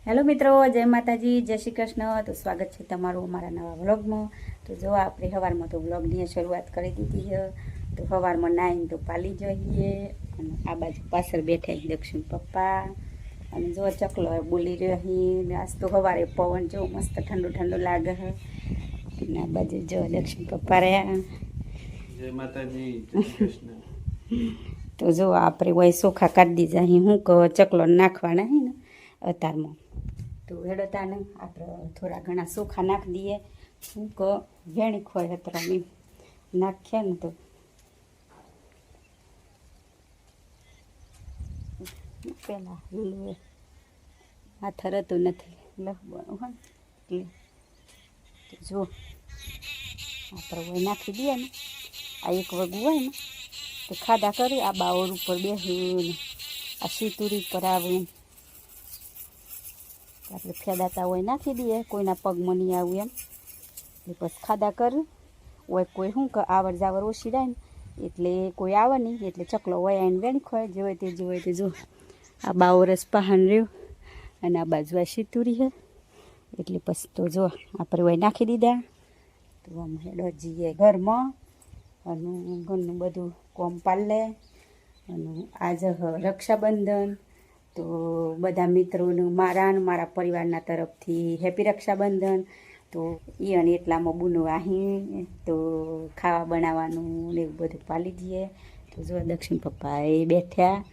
Hello મિત્રો, જય માતાજી, જય શ્રી કૃષ્ણ. તો સ્વાગત છે તમારું અમારા નવા વ્લોગમાં. તો જો આપણે સવારમાં તો વ્લોગની શરૂઆત કરી દીધી છે. તો સવારમાં નાહીને તો પાલી જઈએ અને આ બાજુ પાછળ બેઠા દક્ષિણ પપ્પા અને જો ચકલો બોલી રહી. આજ તો સવારે પવન જો મસ્ત ઠંડુ ઠંડુ લાગે છે અને આ બાજુ જો દક્ષિણ પપ્પા રહ્યા. જય માતાજી, જય શ્રી કૃષ્ણ. તો જો આપણે હોય ચોખા કાઢી દીધા અહીં હું ચકલો નાખવાના હે ને અતારમાં. તો હેડતાને આપણે થોડા ઘણા ચોખા નાખી દઈએ. હું વેણી ખોય અત્યારે નાખ્યા ને તો પેલા લીલું હાથ રહેતું નથી લખવાનું હોય એટલે જો આપણે હોય નાખી દઈએ ને. આ એક વગું હોય ને તો ખાધા કરી આ બાવર ઉપર બેસું ને આ સીતુરી પર આવે આપણે ફેદાતા હોય નાખી દઈએ. કોઈના પગમાં નહીં આવું એમ એટલે પછી ખાધા કર હોય. કોઈ શું કે આવર જાવર ઓછી રહે ને એટલે કોઈ આવે નહીં એટલે ચકલો હોય આવીને વેણી ખોય. જોવે તે જો આ બાવરસ પહાણ રહ્યું અને આ બાજુ આ સીતુરી છે એટલે પછી તો જો આપણે હોય નાખી દીધા. તો આમ હેડો જઈએ ઘરમાં અને ઘરનું બધું કોમ પાલે. અને આજે રક્ષાબંધન તો બધા મિત્રોનું મારા પરિવારના તરફથી હેપી રક્ષાબંધન. તો એ અને એટલામાં બુનું અહીં તો ખાવા બનાવવાનું ને એવું બધું પાલી દઈએ. તો જો દક્ષિણ પપ્પા એ બેઠ્યા.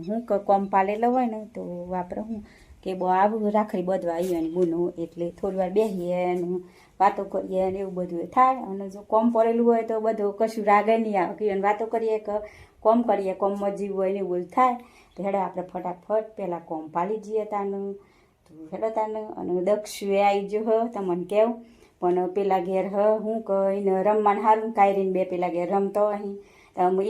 હું કોમ પાલેલો હોય ને તો આપણે શું કે બહુ આવું રાખડી બધવા આવીએ અને બુનું એટલે થોડી વાર બેસીએ અને વાતો કરીએ ને એવું બધું થાય. અને જો કોમ પડેલું હોય તો બધું કશું રાગે નહીં આવે અને વાતો કરીએ કે કોમ કરીએ કોમમાં જીવ હોય ને એવું બધું થાય. તો હેડો આપણે ફટાફટ પહેલાં કોમ પાલી જઈએ તાનું. તો હેડો તાનું અને દક્ષુએ આવી જો હ તમને કહું પણ પેલા ઘેર હું કહીને રમવાનું સારું કાયરીને બે પેલા ઘેર રમતો અહીં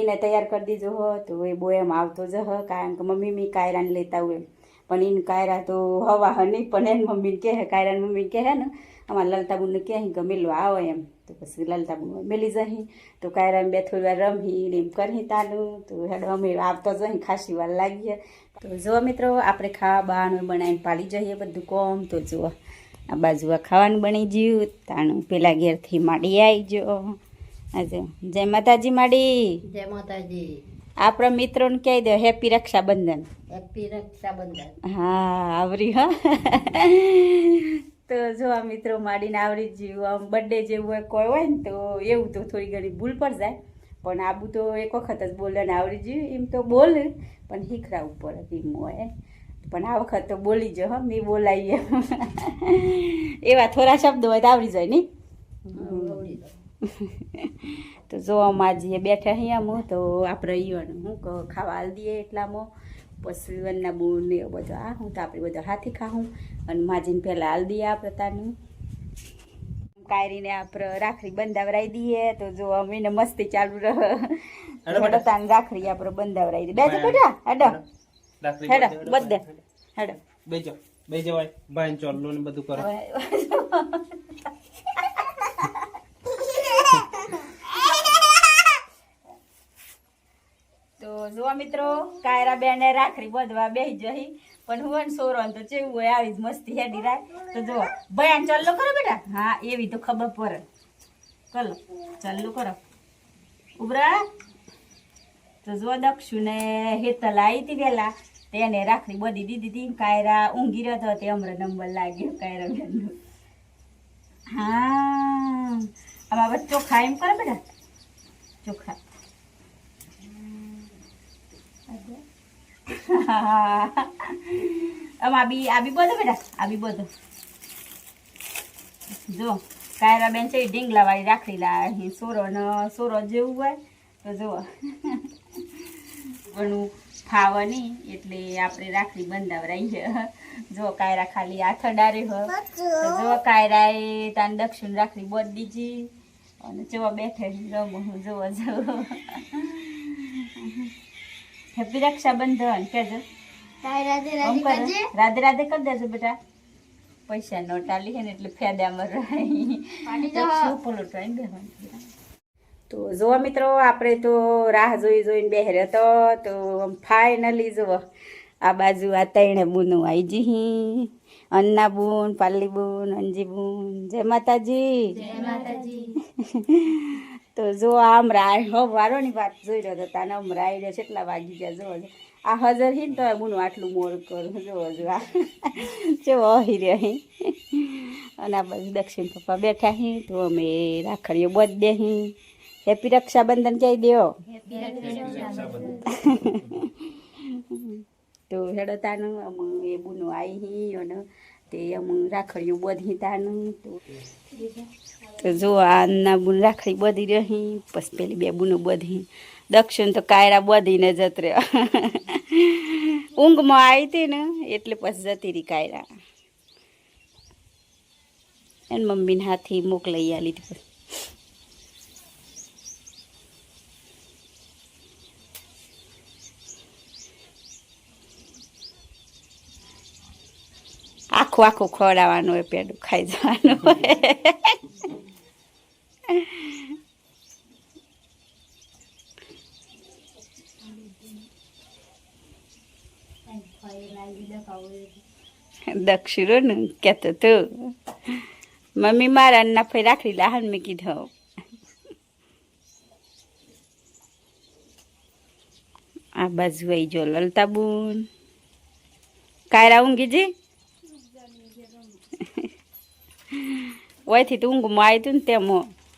એને તૈયાર કરી દીધો હો. તો એ બો એમ આવતો જ હ કારણ કે મમ્મી કાયરાને લેતા હોય પણ એને કાયરા તો હવા હ નહીં પણ એને મમ્મીને કહે કાયરાને મમ્મી કહે ને અમારા લલતાબુનને કહે કે મેલો આવો એમ. તો પછી લલતાબુન મેલી જહીં તો કાયરાને બે થોડી વાર રમી એમ કરી તાનું. તો હેડો અમે આવતો જ અહીં ખાસી વાર લાગીએ. તો જો મિત્રો આપણે ખાવા બાવાનું બનાવીને પાલી જઈએ બધું કોમ. તો જુઓ આ બાજુ આ ખાવાનું બની ગયું તાનું પેલા ઘેરથી માડી આવી ગયો. આજે જય માતાજી માડી. જય માતાજી. આપણા મિત્રોને કહી દો હેપી રક્ષાબંધન. હેપી રક્ષાબંધન. હા આવરી હા. તો જો આ મિત્રો માડીને આવડી જીવ આમ બર્થડે જેવું હોય કોઈ હોય ને તો એવું તો થોડી ઘણી ભૂલ પડી જાય પણ આબુ તો એક વખત જ બોલે ને આવડી જીવ એમ તો બોલે પણ શીખરા ઉપર એમ હોય પણ આ વખત તો બોલી જો હા મેં બોલાવીએ એવા થોડા શબ્દો હોય તો આવડી જાય નહીં. તો જો માજીએ બેઠા અહીંયા હું તો આપણે ઈવન હું ખાવા હાલ દઈએ એટલામાં પછી વનના બૂન ને એવું બધું આ હું તો આપણે બધા હાથી ખાવું અને માજીને પહેલાં હાલ દઈએ આપણે તાનું કાયરીને આપણે રાખડી બંધાવરાઈ દઈએ. તો જો અમીને મસ્તી ચાલુ રહે તાન રાખડી આપણે બંધાવરાઈ દઈએ. બેજો બેટા હેડો હેડો બધે હેડો બેજો ભાઈ ભાઈ ચોલ્લો ને બધું કરો. તો જો મિત્રો કાયરા બેને રાખડી બધવા બેસી જઈ પણ હું સોરો તો ચેવું હોય આવી જ મસ્તી હેડી રાય. તો જો ભયાન ચાલ્લો કરો બેટા. હા એવી તો ખબર પડે. ચલો ચાલ્લો કરો ઉભરા. તો જો દક્ષુ ને હેતલ આવી હતી વહેલા તેને રાખડી બધી દીધી હતી. કાયરા ઊંઘી રહ્યો તે હમણાં નંબર લાગ્યો કાયરા બેનનો. હા આમાં બસ ચોખા એમ કરો બેટા ચોખા. આ બી બધો બેટા આ બી બધો. જો કાયરા બેન છે ઢીંગલા વાળી રાખડી લા સોરો જેવું હોય તો જુઓ ઘણું ખાવાની એટલે આપણે રાખડી બંધાવરાઈ. જો કાયરા ખાલી હાથ અડારે હો તો જો કાયરા એ તાન દક્ષિણ રાખડી બોધ દીજી અને જેવા બેઠે રમો જોવો જો. હેપી રક્ષાબંધન કેજો. રાધે રાધે કરી દેજો બેટા. પૈસા નો ટાલી છે ને એટલે ફેદામાં રહી પલોટવાઈને બેહવાનું. તો જોવા મિત્રો આપણે તો રાહ જોઈને બેહર્યો તો ફાઇનલી જુઓ આ બાજુ આ તૈણે બુનું આઈ જી અન્ના બુન, પાલી બુન, અંજી બુન. જય માતાજી. જય માતાજી. તો જો આમ રાય હો વારોની વાત જોઈ રહ્યો તો તાને આમ રાય રહ્યો કેટલા વાગી ગયા જો આ હજર હી ને તો બુનું આટલું મોર કરું જો આ કેવો હી રે હી. અને આ બાજુ દક્ષિણ પપ્પા બેઠા હી તો અમે રાખડીઓ બધ દે હી. હેપી રક્ષાબંધન કહી દો. તો હેડો તાનું અમ એ બુનું આવી હી અને તે અમ રાખડીઓ બધી તાનું તો જો આના બુન રાખડી બધી રહી પછી પેલી બે બુનો બધી દક્ષિણ તો કાયરા બધીને જત રહ્યો. ઊંઘમાં આવી હતી ને એટલે પછી જતી રહી કાયરા. એને મમ્મીને હાથી મોકલાઈ આલી હતી. આખું આખું ખવડાવવાનું હોય, પેડું ખાઈ જવાનું હોય. દક્ષિણો ને કહેતો તો મમ્મી મારા અન્ના ફઈ રાખડી લાહન મેં કીધું. આ બાજુ આવી જો લલતા બુન કાયરા ઊંઘી જી ઓયથી તો ઊંઘમાં આવ્યું હતું ને તેમ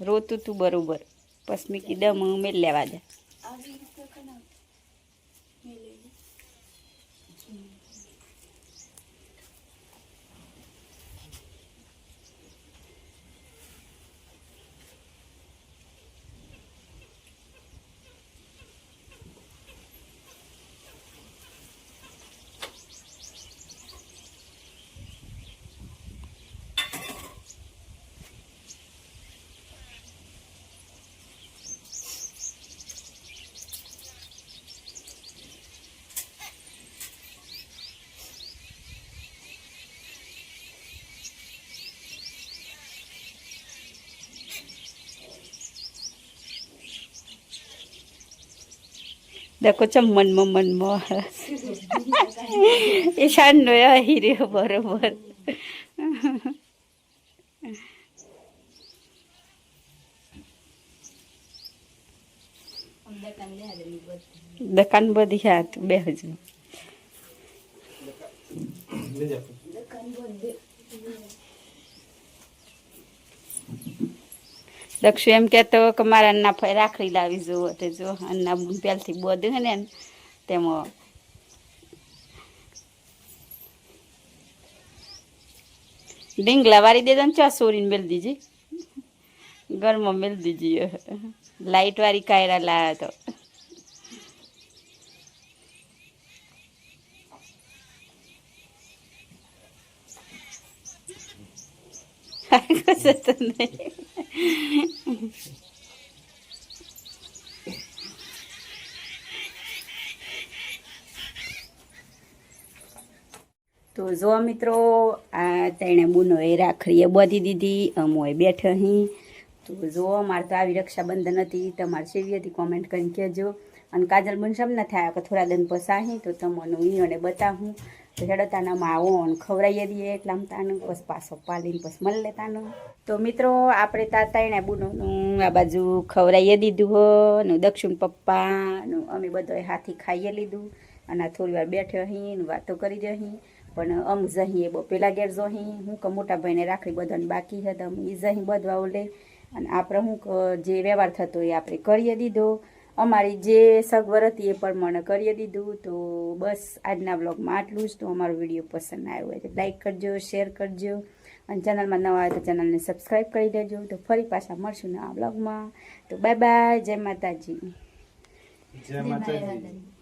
રોતું તું બરોબર. પછી મેં કીધું મેં લેવા દે. देखो मन ईशान नो हीरे बरोबर. દુકાન બધી હાથ બે હજુ દક્ષુ એમ કહેતો કે મારા અન્ના ફઈ રાખડી લાવી જુઓ તો જો અન્ના પહેલથી બધું હે ને તેમાં ડીંગલા વાળી દે ને ચા સોરીને મેલ દીજી ઘરમાં મેલ દીજીએ. લાઈટ વાળી કાયરા લાયા તો તો જો મિત્રો આ તેણે બુનો એ રાખડીએ બધી દીધી અમોય બેઠા અહીં. તો જો મારે તો આવી રક્ષાબંધન હતી તમારે સેવી હતી કોમેન્ટ કરીને કહેજો. અને કાજલ બન સમ ના થાય કે થોડા દિન પસાહી તો તમને ઈઓને બતાવું તો હેડતાનામાં આવો અને ખવડાવી દઈએ એટલામ તાનું પછી પાછો પાલીને પછી મળી લેતાનું. તો મિત્રો આપણે તાતાઈને બુનોનું આ બાજુ ખવડાવી દીધું હો ને દક્ષિણ પપ્પાનું અમે બધાએ હાથી ખાઈએ લીધું અને થોડી વાર બેઠો અહીં વાતો કરી રહી. પણ અમ જહીં બહુ પેલા ઘેર જોહી હું કે મોટા ભાઈને રાખડી બધાને બાકી હતા અમે એ જહીં બધવા ઓલે અને આપણે શું જે વ્યવહાર થતો એ આપણે કરીએ દીધો. અમારી જે સગવડ હતી એ પ્રમાણે કરી દીધું. તો બસ આજના બ્લોગમાં આટલું જ. તો અમારો વિડીયો પસંદ આવ્યો હોય તો લાઈક કરજો, શેર કરજો અને ચેનલમાં નવા આવે તો ચેનલને સબસ્ક્રાઈબ કરી દેજો. તો ફરી પાછા મળશું નવા બ્લોગમાં. તો બાય બાય. જય માતાજી. જય માતાજી.